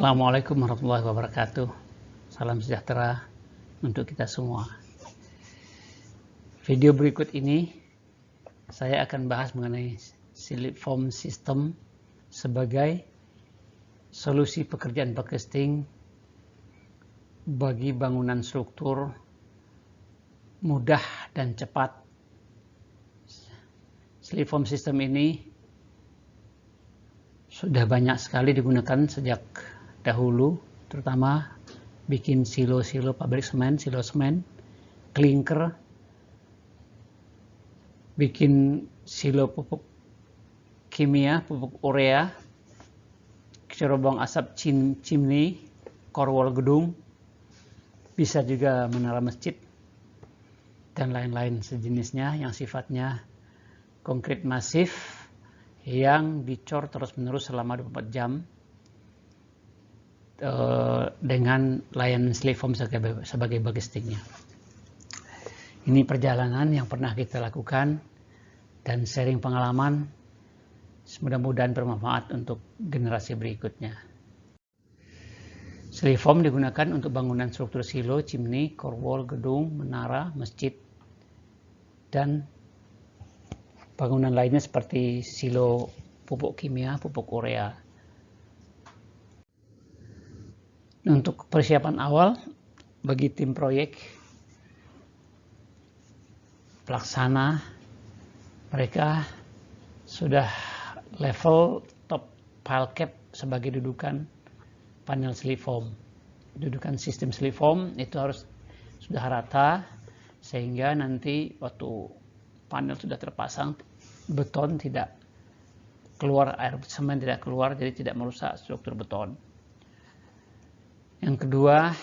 Assalamualaikum warahmatullahi wabarakatuh. Salam sejahtera untuk kita semua. Video berikut ini saya akan bahas mengenai slip form system sebagai solusi pekerjaan backtesting bagi bangunan struktur mudah dan cepat. Slip form system ini sudah banyak sekali digunakan sejak dahulu, terutama bikin silo-silo pabrik semen, silo semen, klinker, bikin silo pupuk kimia, pupuk urea, cerobong asap chimney, core wall gedung, bisa juga menara masjid, dan lain-lain sejenisnya yang sifatnya konkret masif yang dicor terus-menerus selama 24 jam dengan layanan slip form sebagai backtestingnya. Ini perjalanan yang pernah kita lakukan dan sharing pengalaman, mudah-mudahan bermanfaat untuk generasi berikutnya. Slip form digunakan untuk bangunan struktur silo, chimney, core wall, gedung, menara, masjid, dan bangunan lainnya seperti silo pupuk kimia, pupuk urea. Untuk persiapan awal bagi tim proyek pelaksana, mereka sudah level top pile cap sebagai dudukan panel slip form. Dudukan sistem slip form itu harus sudah rata sehingga nanti waktu panel sudah terpasang, beton tidak keluar, air semen tidak keluar, jadi tidak merusak struktur beton. Yang kedua,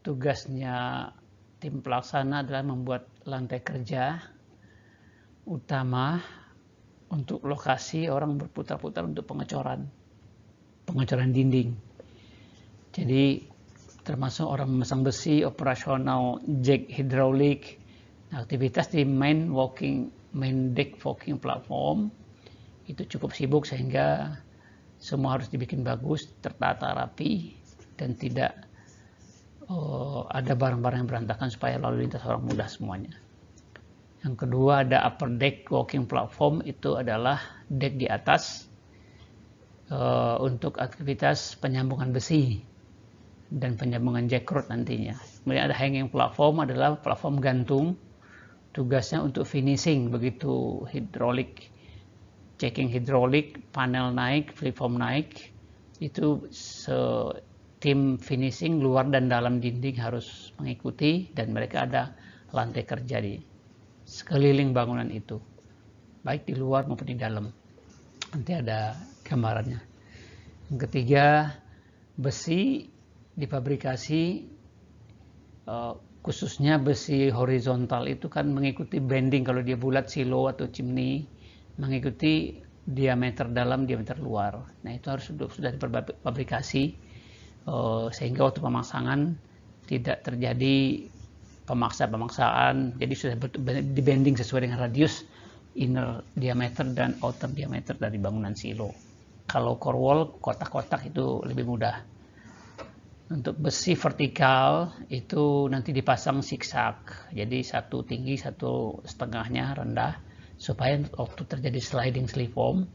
tugasnya tim pelaksana adalah membuat lantai kerja utama untuk lokasi orang berputar-putar untuk pengecoran dinding. Jadi termasuk orang memasang besi, operasional jack hidrolik, aktivitas di main deck walking platform itu cukup sibuk sehingga semua harus dibikin bagus, tertata rapi, dan tidak ada barang-barang yang berantakan supaya lalu lintas orang mudah semuanya. Yang kedua ada upper deck walking platform, itu adalah deck di atas untuk aktivitas penyambungan besi dan penyambungan jackrod nantinya. Kemudian ada hanging platform, adalah platform gantung. Tugasnya untuk finishing, begitu hidrolik, checking hidrolik, panel naik, flip form naik, itu tim finishing luar dan dalam dinding harus mengikuti, dan mereka ada lantai kerja di sekeliling bangunan itu, baik di luar maupun di dalam. Nanti ada gambarannya. Yang ketiga, besi difabrikasi, khususnya besi horizontal itu kan mengikuti bending, kalau dia bulat silo atau chimney mengikuti diameter dalam, diameter luar. Nah itu harus sudah difabrikasi sehingga waktu pemasangan tidak terjadi pemaksaan, jadi sudah di bending sesuai dengan radius inner diameter dan outer diameter dari bangunan silo. Kalau core wall kotak-kotak itu lebih mudah. Untuk besi vertikal itu nanti dipasang zigzag, jadi satu tinggi, satu setengahnya rendah, supaya waktu terjadi sliding slip form,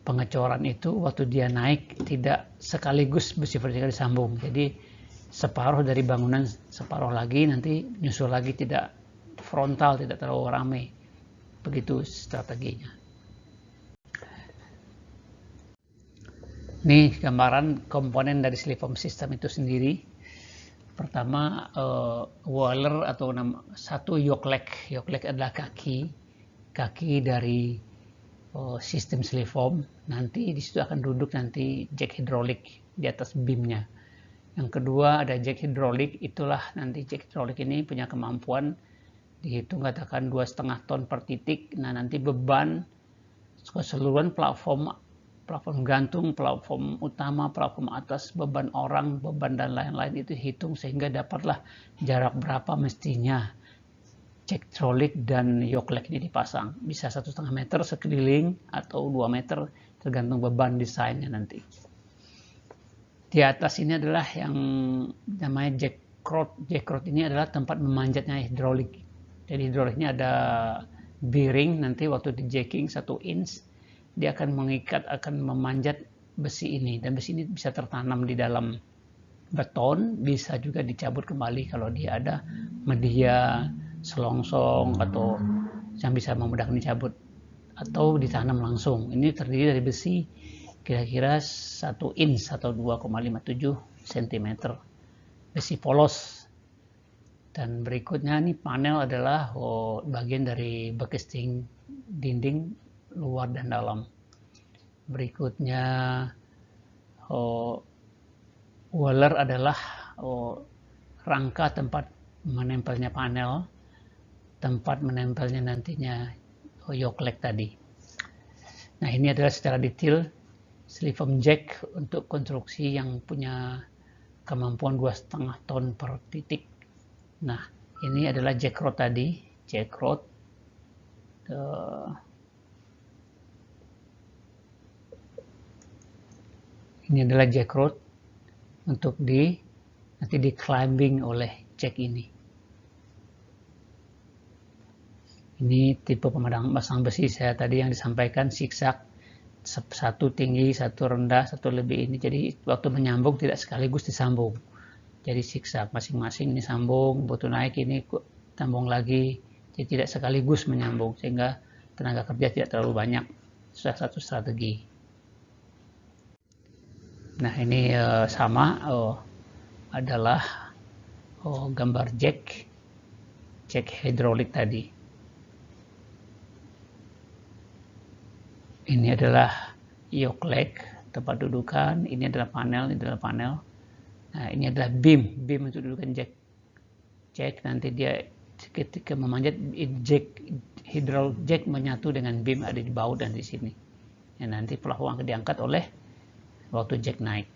pengecoran itu waktu dia naik tidak sekaligus besi vertikal disambung, jadi separuh dari bangunan, separuh lagi nanti nyusul lagi, tidak frontal, tidak terlalu ramai. Begitu strateginya. Ini gambaran komponen dari slip form system itu sendiri. Pertama, waller atau satu yoke leg. Yoke leg adalah kaki dari sistem slip form. Nanti di situ akan duduk nanti jack hidrolik di atas beamnya. Yang kedua ada jack hidrolik, itulah nanti jack hidrolik ini punya kemampuan dihitung katakan 2,5 ton per titik. Nah nanti beban keseluruhan platform gantung, platform utama, platform atas, beban orang, beban dan lain-lain itu hitung sehingga dapatlah jarak berapa mestinya jack hidrolik dan yoke leg ini dipasang. Bisa 1,5 meter sekeliling atau 2 meter tergantung beban desainnya nanti. Di atas ini adalah yang namanya jack rod. Jack rod ini adalah tempat memanjatnya hidrolik. Jadi hidroliknya ada bearing, nanti waktu di jacking 1 inch dia akan mengikat, akan memanjat besi ini, dan besi ini bisa tertanam di dalam beton, bisa juga dicabut kembali kalau dia ada media selongsong atau yang bisa memudahkan dicabut, atau ditanam langsung. Ini terdiri dari besi kira-kira 1 inch atau 2,57 cm besi polos. Dan berikutnya ini panel adalah bagian dari bekesting dinding luar dan dalam. Berikutnya waller adalah rangka tempat menempelnya panel, tempat menempelnya nantinya yoklek tadi. Nah, ini adalah secara detail slip-on jack untuk konstruksi yang punya kemampuan 2,5 ton per titik. Nah, ini adalah jack rod tadi, jack rod. Ini adalah jack rod untuk nanti di climbing oleh jack ini. Ini tipe pemasang besi saya tadi yang disampaikan, zigzag, satu tinggi, satu rendah, satu lebih ini. Jadi waktu menyambung tidak sekaligus disambung. Jadi zigzag, masing-masing ini sambung, butuh naik ini sambung lagi. Jadi tidak sekaligus menyambung sehingga tenaga kerja tidak terlalu banyak. Sudah satu strategi. Nah, ini sama adalah gambar jack hidrolik tadi. Ini adalah yoklek, tempat dudukan, ini adalah panel, ini adalah panel. Nah, ini adalah beam untuk dudukan jack. Nanti dia ketika memanjat, hydraulic jack menyatu dengan beam ada di baut dan di sini. Ya, nanti plafon akan diangkat oleh waktu jack naik.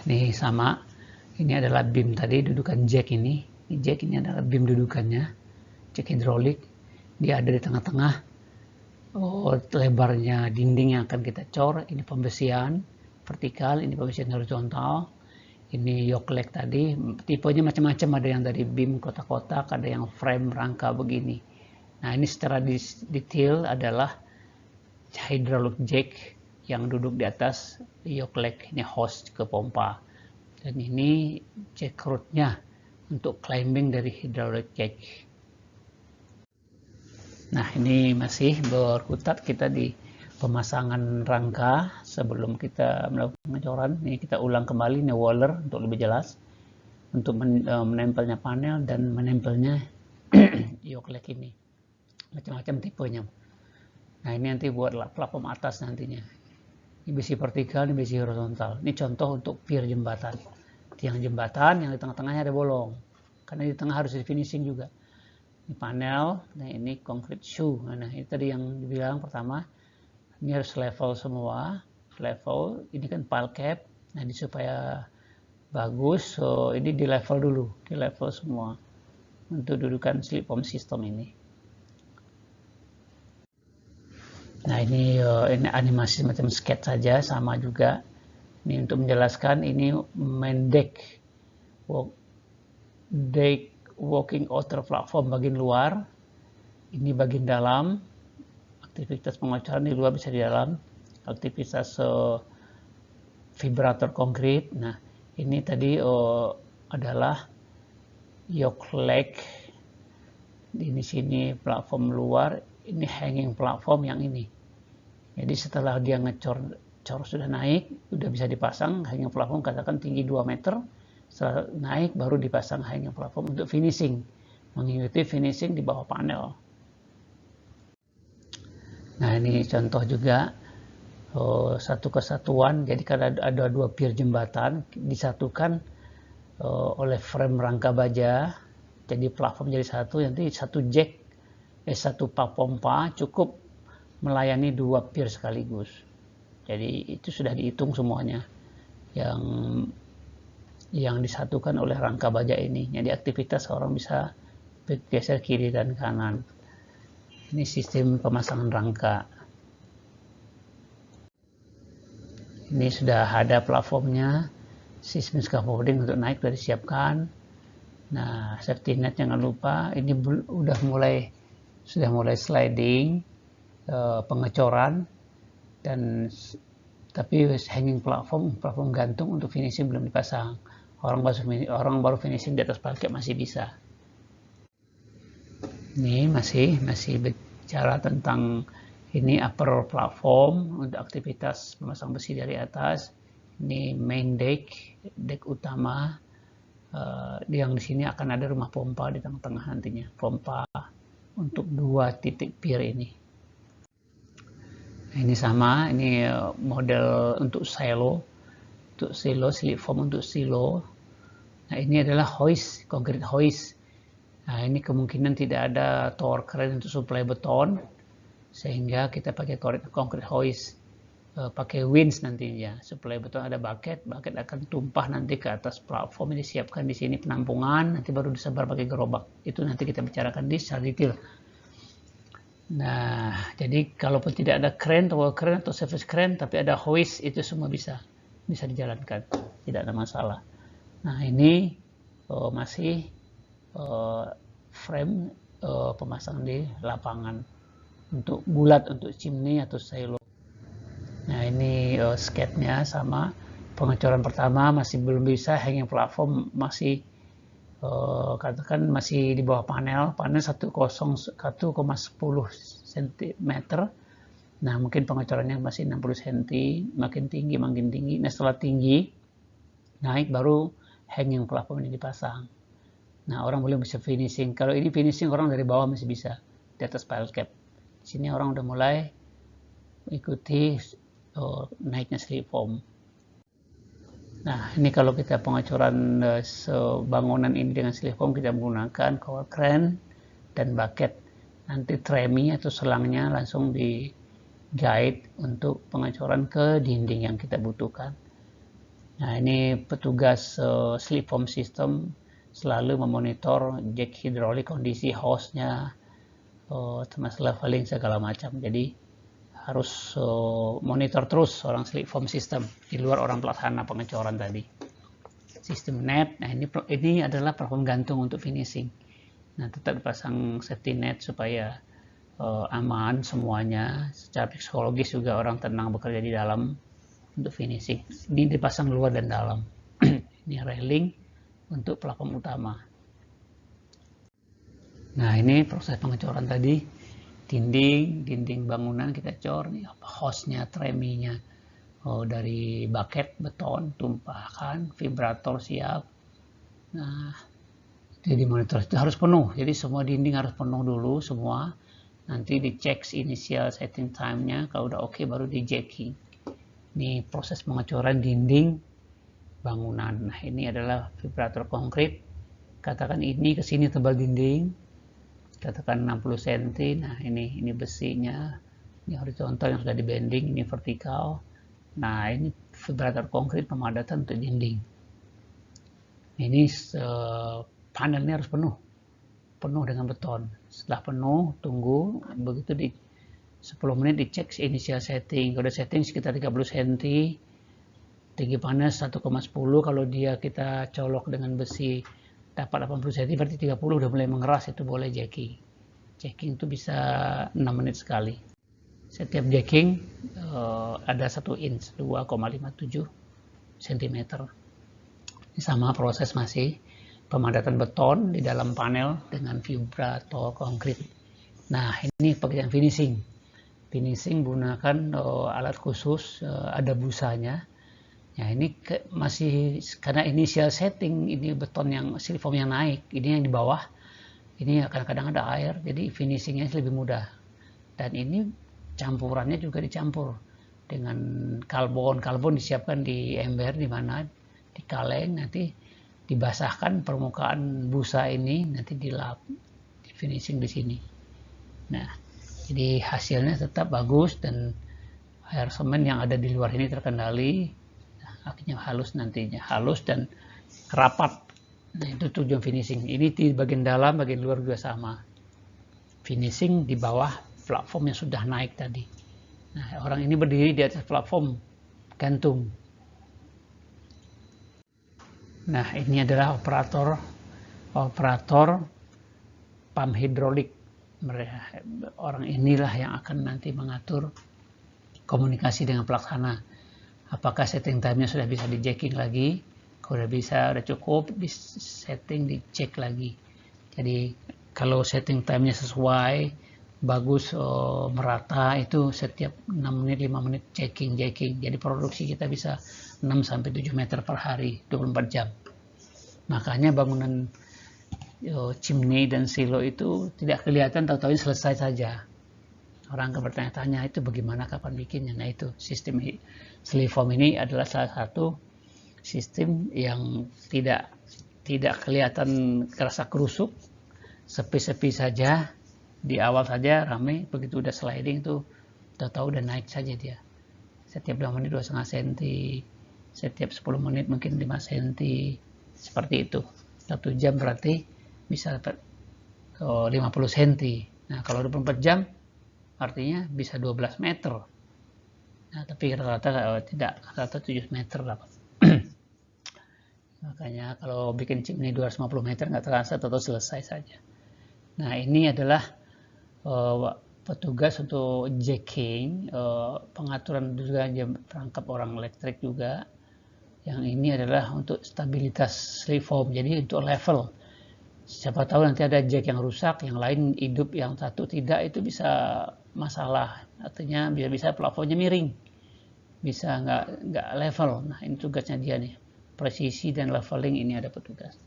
Ini sama, ini adalah beam tadi, dudukan jack ini. Jack ini adalah beam dudukannya, jack hidrolik. Dia ada di tengah-tengah lebarnya dinding yang akan kita cor. Ini pembesian vertikal, ini pembesian horizontal. Ini yoklek tadi, tipenya macam-macam, ada yang dari beam kotak-kotak, ada yang frame rangka begini. Nah, ini secara detail adalah hydraulic jack yang duduk di atas yoklek, ini hose ke pompa. Dan ini jack rodnya untuk climbing dari hydraulic jack. Nah, ini masih berkutat kita di pemasangan rangka sebelum kita melakukan pengecoran. Ini kita ulang kembali, ini waller untuk lebih jelas, untuk menempelnya panel dan menempelnya yoklek ini. Macam-macam tipenya. Nah, ini nanti buat platform atas nantinya. Ini besi vertikal, ini besi horizontal. Ini contoh untuk pier jembatan. Tiang jembatan yang di tengah-tengahnya ada bolong. Karena di tengah harus di finishing juga. Ini panel, nah ini concrete shoe. Nah, ini tadi yang dibilang pertama, ini harus level semua, level. Ini kan pile cap. Nah, ini supaya bagus, so ini di level dulu, di level semua untuk dudukan slip-on system ini. Nah, ini animasi macam sketch saja, sama juga. Ini untuk menjelaskan, ini main deck, walking outer platform bagian luar, ini bagian dalam, aktivitas pengocoran di luar bisa di dalam, aktivitas vibrator konkrit. Nah, ini tadi adalah yoklek, ini sini platform luar, ini hanging platform yang ini. Jadi setelah dia ngecor sudah naik, sudah bisa dipasang hanging platform, katakan tinggi 2 meter. Setelah naik baru dipasang hanging platform untuk finishing, mengikuti finishing di bawah panel. Nah, ini contoh juga satu kesatuan. Jadi kalau ada 2 pier jembatan disatukan oleh frame rangka baja, jadi platform jadi satu, nanti satu jack, satu pompa cukup melayani 2 pier sekaligus. Jadi itu sudah dihitung semuanya yang disatukan oleh rangka baja ini. Jadi aktivitas orang bisa bergeser kiri dan kanan. Ini sistem pemasangan rangka. Ini sudah ada platformnya, sistem scaffolding untuk naik sudah disiapkan. Nah, safety net jangan lupa, ini sudah mulai sliding, pengecoran, dan tapi hanging platform gantung untuk finishing belum dipasang. Orang baru finishing di atas parket masih bisa. Ini masih bicara tentang ini upper platform untuk aktivitas memasang besi dari atas. Ini main deck utama. Yang di sini akan ada rumah pompa di tengah-tengah nantinya, pompa untuk 2 titik pier ini. Ini sama, ini model untuk silo, slip form untuk silo. Nah, ini adalah hoist, concrete hoist. Nah, ini kemungkinan tidak ada tower crane untuk suplai beton, sehingga kita pakai concrete hoist, pakai winch nantinya. Suplai beton ada bucket akan tumpah nanti ke atas platform. Ini disiapkan di sini penampungan, nanti baru disebar pakai gerobak. Itu nanti kita bicarakan di secara detail. Nah, jadi kalaupun tidak ada crane, tower crane atau service crane, tapi ada hoist, itu semua bisa dijalankan, tidak ada masalah. Nah, ini masih frame pemasang di lapangan untuk bulat, untuk chimney atau silo. Nah, ini sketnya sama. Pengecoran pertama masih belum bisa, hanging platform masih katakan masih di bawah panel 1,10 cm. Nah, mungkin pengecorannya masih 60 cm, makin tinggi. Nah, setelah tinggi naik baru hanging platform ini dipasang. Nah, orang belum bisa finishing. Kalau ini finishing orang dari bawah masih bisa di atas pile cap. Di sini orang udah mulai ikuti naiknya slip form. Nah, ini kalau kita pengecoran bangunan ini dengan slip form, kita menggunakan tower crane dan bucket. Nanti tremi atau selangnya langsung di guide untuk pengecoran ke dinding yang kita butuhkan. Nah, ini petugas slip form system selalu memonitor jack hidrolik, kondisi hostnya, termasuk leveling segala macam. Jadi harus monitor terus orang slip form system di luar orang pelaksana pengecoran tadi. Sistem net, nah ini adalah platform gantung untuk finishing. Nah, tetap dipasang safety net supaya aman semuanya. Secara psikologis juga orang tenang bekerja di dalam untuk finishing. Ini dipasang luar dan dalam. Ini railing untuk platform utama. Nah, ini proses pengecoran tadi. Dinding bangunan kita cor, nih hostnya, treminya, dari bucket beton tumpahkan, vibrator siap. Nah, jadi monitor itu harus penuh, jadi semua dinding harus penuh dulu semua. Nanti dicek initial setting time-nya, kalau udah oke baru di jacking. Ini proses pengecoran dinding bangunan. Nah, ini adalah vibrator konkrit. Katakan ini ke sini tebal dinding, katakan 60 cm. Nah, ini besinya, ini horizontal yang sudah di bending, ini vertikal. Nah, ini vibrator konkrit pemadatan untuk dinding. Ini panelnya harus penuh dengan beton. Setelah penuh, tunggu, begitu di 10 menit dicek initial setting. Kalau setting sekitar 30 cm, tinggi panas 1,10. Kalau kita colok dengan besi dapat 80 cm, berarti 30 udah mulai mengeras, itu boleh jacking. Jacking itu bisa 6 menit sekali. Setiap jacking ada 1 inch, 2,57 cm. Ini sama proses masih pemadatan beton di dalam panel dengan vibrator konkrit. Nah, ini pekerjaan finishing. Finishing menggunakan alat khusus, ada busanya. Ya, ini masih karena initial setting, ini beton yang slip form yang naik, ini yang di bawah, ini kadang-kadang ada air, jadi finishingnya lebih mudah. Dan ini campurannya juga dicampur dengan karbon disiapkan di ember, di mana di kaleng, nanti dibasahkan permukaan busa ini, nanti dilap, di finishing di sini. Nah, jadi hasilnya tetap bagus dan air semen yang ada di luar ini terkendali. Akhirnya halus nantinya, halus dan rapat. Nah, itu tujuan finishing. Ini di bagian dalam, bagian luar juga sama. Finishing di bawah platform yang sudah naik tadi. Nah, orang ini berdiri di atas platform gantung. Nah, ini adalah operator pump hidrolik. Orang inilah yang akan nanti mengatur komunikasi dengan pelaksana. Apakah setting time-nya sudah bisa di jacking lagi? Kalau udah cukup, di setting, dicek lagi. Jadi kalau setting time-nya sesuai, bagus, merata, itu setiap 6 menit, 5 menit checking. Jadi produksi kita bisa 6-7 meter per hari, 24 jam. Makanya bangunan chimney dan silo itu tidak kelihatan, tahu-tahu selesai saja. Orang akan bertanya-tanya, itu bagaimana, kapan bikinnya? Nah, itu sistem Sliform ini adalah salah satu sistem yang tidak kelihatan kerasa kerusuk, sepi-sepi saja. Di awal saja ramai, begitu udah sliding tuh tahu-tahu udah naik saja dia. Setiap 2 menit 2,5 cm, setiap 10 menit mungkin 5 cm, seperti itu. 1 jam berarti bisa dapat 50 cm. Nah, kalau 24 jam artinya bisa 12 meter. Nah, tapi rata-rata tidak, rata-rata 7 meter dapat. Makanya kalau bikin chimney 250 meter nggak terasa, atau selesai saja. Nah, ini adalah petugas untuk jacking, pengaturan juga perangkap orang elektrik juga. Yang ini adalah untuk stabilitas Sliform, jadi untuk level. Siapa tahu nanti ada jack yang rusak, yang lain hidup, yang satu tidak, itu bisa masalah. Artinya bisa plafonnya miring, bisa nggak level. Nah, ini tugasnya dia nih, presisi dan leveling, ini ada petugas.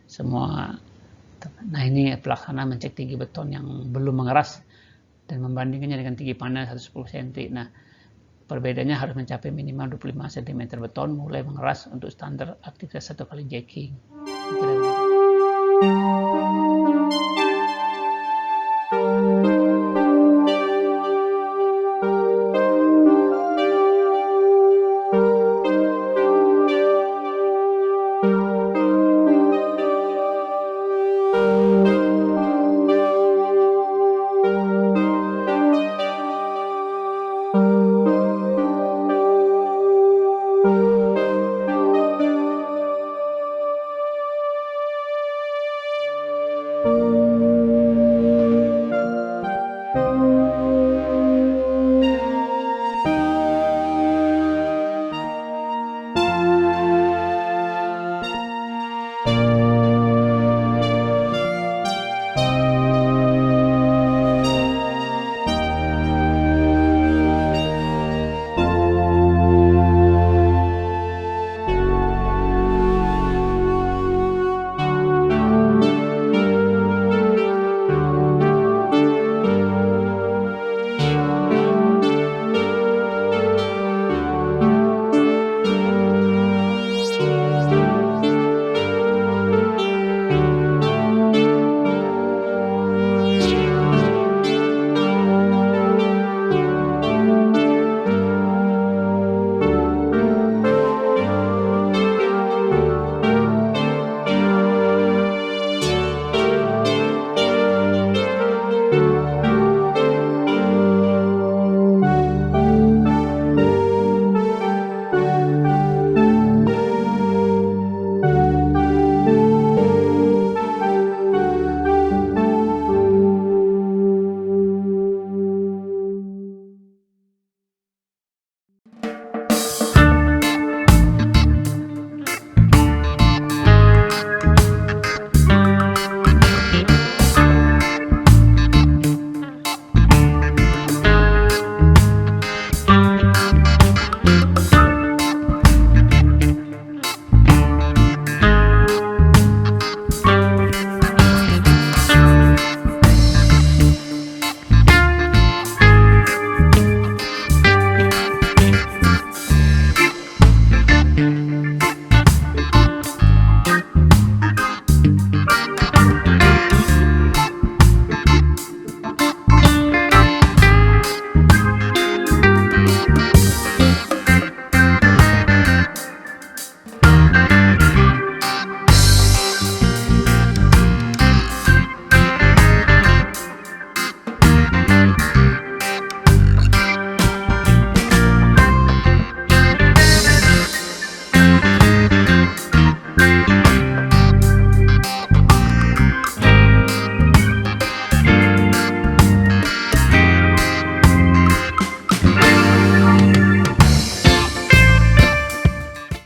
Semua. Nah, ini pelaksana mencek tinggi beton yang belum mengeras dan membandingkannya dengan tinggi panel 110 cm. Nah, perbedaannya harus mencapai minimal 25 cm beton mulai mengeras untuk standar aktivitas 1 kali jacking. Kira-kira